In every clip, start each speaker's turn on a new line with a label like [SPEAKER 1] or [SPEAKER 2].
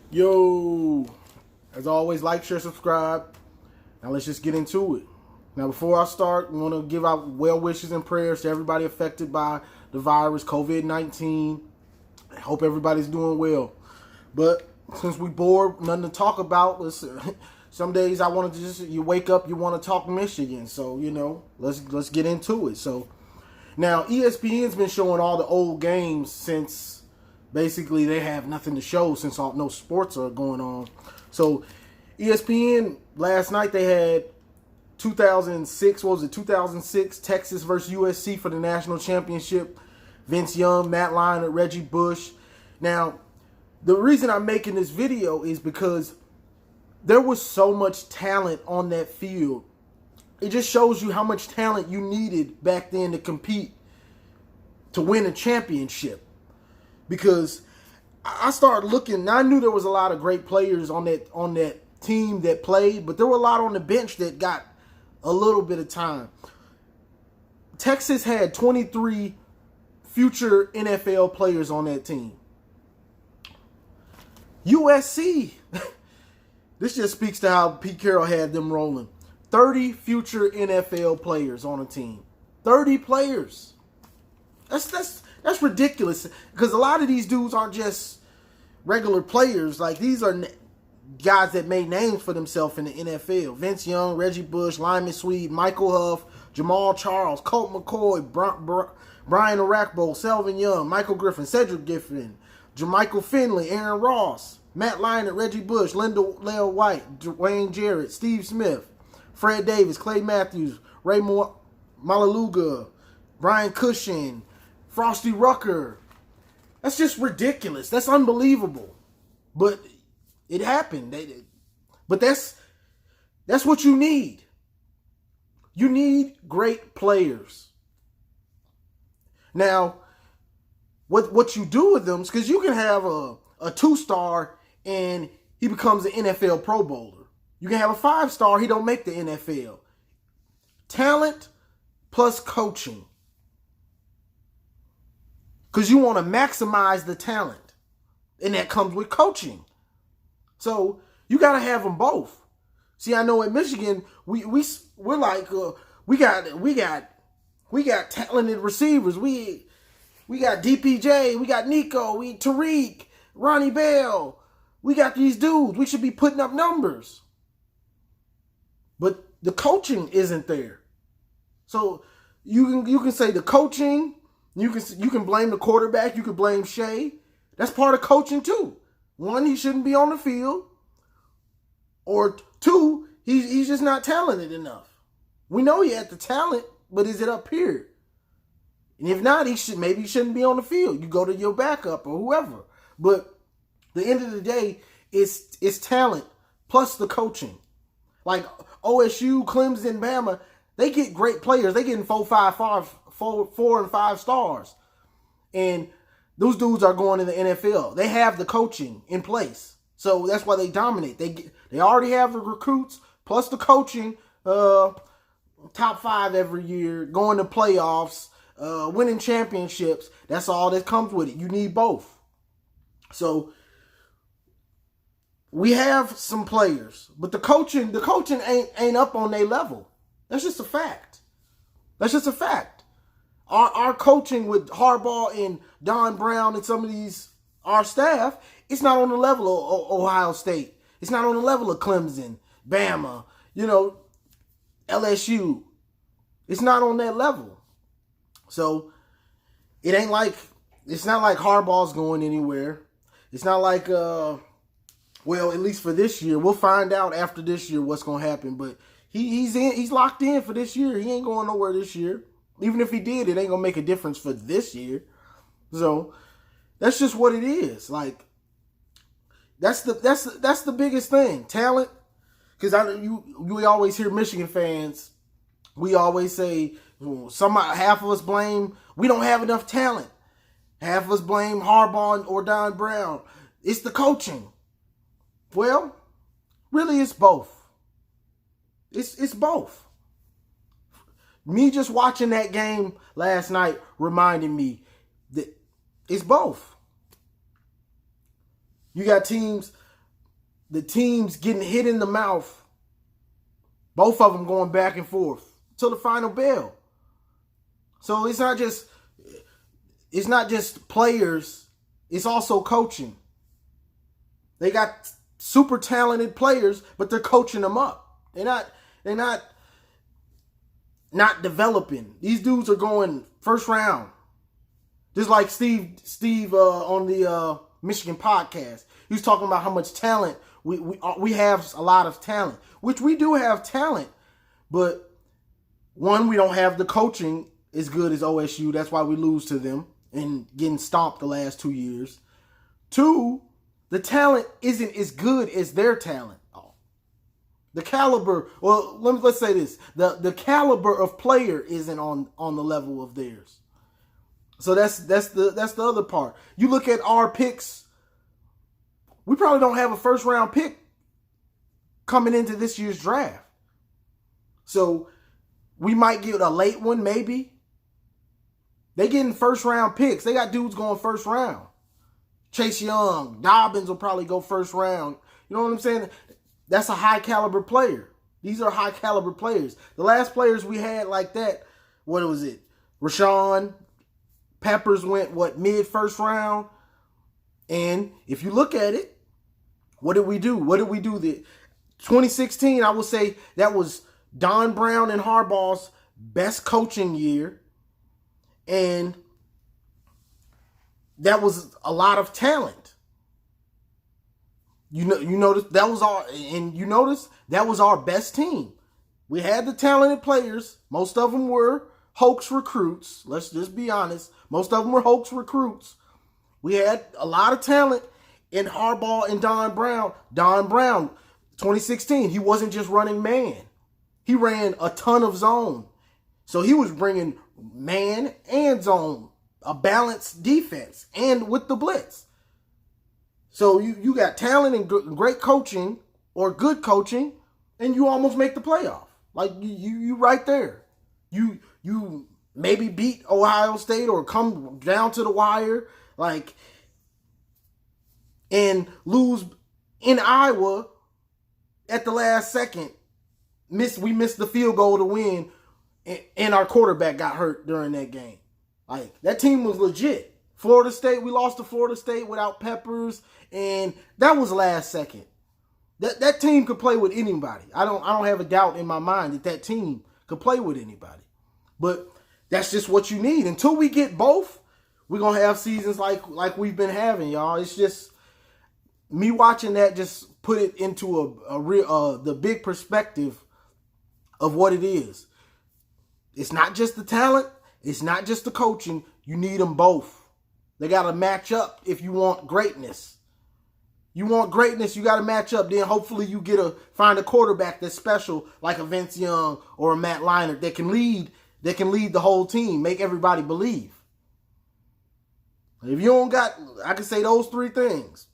[SPEAKER 1] Yo, as always, like, share, subscribe. Now let's just get into it. Now, before I start, we want to give out well wishes and prayers to everybody affected by the virus, COVID-19. I hope everybody's doing well. But since we bored, nothing to talk about, some days I want to you wake up, you want to talk Michigan. So, let's get into it. So, now ESPN's been showing all the old games since basically they have nothing to show since no sports are going on. So ESPN last night they had 2006 Texas versus USC for the national championship. Vince Young, Matt Leinart, Reggie Bush. Now, the reason I'm making this video is because there was so much talent on that field. It just shows you how much talent you needed back then to compete to win a championship. Because I started looking, I knew there was a lot of great players on that team that played, but there were a lot on the bench that got a little bit of time. Texas had 23 future NFL players on that team. USC, this just speaks to how Pete Carroll had them rolling. 30 future NFL players on a team. 30 players. That's ridiculous, because a lot of these dudes aren't just regular players. Like, these are guys that made names for themselves in the NFL. Vince Young, Reggie Bush, Lyman Sweet, Michael Huff, Jamal Charles, Colt McCoy, Brian Orakpo, Selvin Young, Michael Griffin, Cedric Giffen, Jermichael Finley, Aaron Ross, Matt Leinart, Reggie Bush, Leo White, Dwayne Jarrett, Steve Smith, Fred Davis, Clay Matthews, Ray Malaluga, Brian Cushing, Frosty Rucker. That's just ridiculous. That's unbelievable. But it happened. But that's what you need. You need great players. Now, what you do with them is, because you can have a 2-star and he becomes an NFL Pro Bowler. You can have a 5-star, he don't make the NFL. Talent plus coaching. Because you want to maximize the talent. And that comes with coaching. So you got to have them both. See, I know in Michigan, we're like, we got talented receivers. We got DPJ, we got Nico, Tariq, Ronnie Bell. We got these dudes. We should be putting up numbers. But the coaching isn't there. So you can say the coaching. You can blame the quarterback. You can blame Shea. That's part of coaching too. One, he shouldn't be on the field. Or two, he's just not talented enough. We know he had the talent, but is it up here? And if not, maybe he shouldn't be on the field. You go to your backup or whoever. But the end of the day, it's talent plus the coaching. Like OSU, Clemson, Bama, they get great players. They getting 4 and 5 stars. And those dudes are going in the NFL. They have the coaching in place. So that's why they dominate. They already have the recruits plus the coaching, top 5 every year, going to playoffs, winning championships. That's all that comes with it. You need both. So we have some players, but the coaching ain't up on their level. That's just a fact. That's just a fact. Our coaching with Harbaugh and Don Brown and some of our staff, it's not on the level of Ohio State. It's not on the level of Clemson, Bama, LSU. It's not on that level. So it's not like Harbaugh's going anywhere. It's not like, at least for this year. We'll find out after this year what's going to happen. But he's locked in for this year. He ain't going nowhere this year. Even if he did, it ain't going to make a difference for this year. So that's just what it is. Like, that's the biggest thing. Talent. Because we always hear Michigan fans, we always say, half of us blame, we don't have enough talent. Half of us blame Harbaugh or Don Brown. It's the coaching. Well, really it's both. It's both. Me just watching that game last night reminded me that it's both. You got teams the teams getting hit in the mouth. Both of them going back and forth till the final bell. So it's not just players, it's also coaching. They got super talented players, but they're coaching them up. They're not developing. These dudes are going first round. Just like Steve on the Michigan podcast. He was talking about how much talent we have, a lot of talent, which we do have talent, but one, we don't have the coaching as good as OSU. That's why we lose to them and getting stomped the last 2 years. Two, the talent isn't as good as their talent. The caliber, well, let's say this: the caliber of player isn't on the level of theirs. So that's the other part. You look at our picks. We probably don't have a first round pick coming into this year's draft. So we might get a late one, maybe. They getting first round picks. They got dudes going first round. Chase Young, Dobbins will probably go first round. You know what I'm saying? That's a high caliber player. These are high caliber players. The last players we had like that, what was it? Rashawn Peppers went, mid first round? And if you look at it, what did we do? 2016, I would say that was Don Brown and Harbaugh's best coaching year. And that was a lot of talent. You notice that was our best team. We had the talented players. Most of them were hoax recruits. Let's just be honest. Most of them were hoax recruits. We had a lot of talent in Harbaugh and Don Brown. Don Brown, 2016, he wasn't just running man. He ran a ton of zone. So he was bringing man and zone, a balanced defense, and with the blitz. So you got talent and great coaching or good coaching, and you almost make the playoff. Like you right there. You maybe beat Ohio State or come down to the wire, and lose in Iowa at the last second. We missed the field goal to win, and our quarterback got hurt during that game. That team was legit. Florida State, we lost to Florida State without Peppers, and that was last second. That team could play with anybody. I don't have a doubt in my mind that team could play with anybody. But that's just what you need. Until we get both, we're gonna have seasons like we've been having, y'all. It's just me watching that just put it into a real the big perspective of what it is. It's not just the talent. It's not just the coaching. You need them both. They got to match up if you want greatness. You want greatness, you got to match up. Then hopefully you find a quarterback that's special, like a Vince Young or a Matt Leinart, that can lead the whole team, make everybody believe. If you don't got, I can say those three things: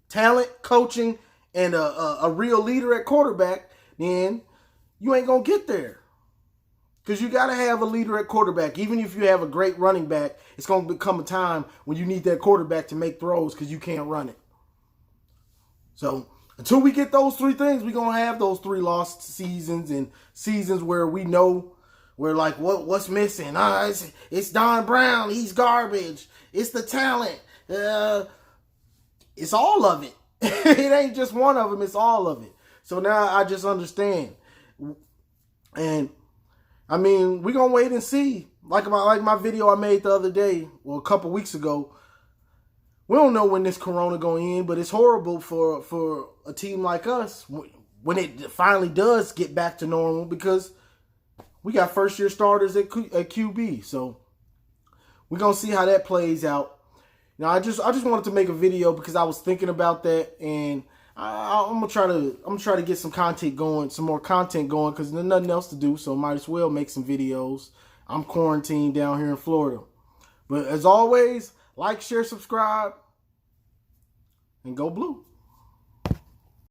[SPEAKER 1] talent, coaching, and a real leader at quarterback, then you ain't going to get there. Because you got to have a leader at quarterback. Even if you have a great running back, it's going to become a time when you need that quarterback to make throws because you can't run it. So until we get those three things, we're going to have those 3 lost seasons and seasons where we know we're like, what's missing? It's Don Brown. He's garbage. It's the talent. It's all of it. It ain't just one of them. It's all of it. So now I just understand. And I mean, we're going to wait and see. Like my video I made the other day, well, a couple weeks ago. We don't know when this corona going to end, but it's horrible for a team like us when it finally does get back to normal, because we got first-year starters at QB. So we're going to see how that plays out. Now, I just wanted to make a video because I was thinking about that, and I'm gonna try to get some more content going, because there's nothing else to do, so might as well make some videos. I'm quarantined down here in Florida. But as always, like, share, subscribe, and go blue.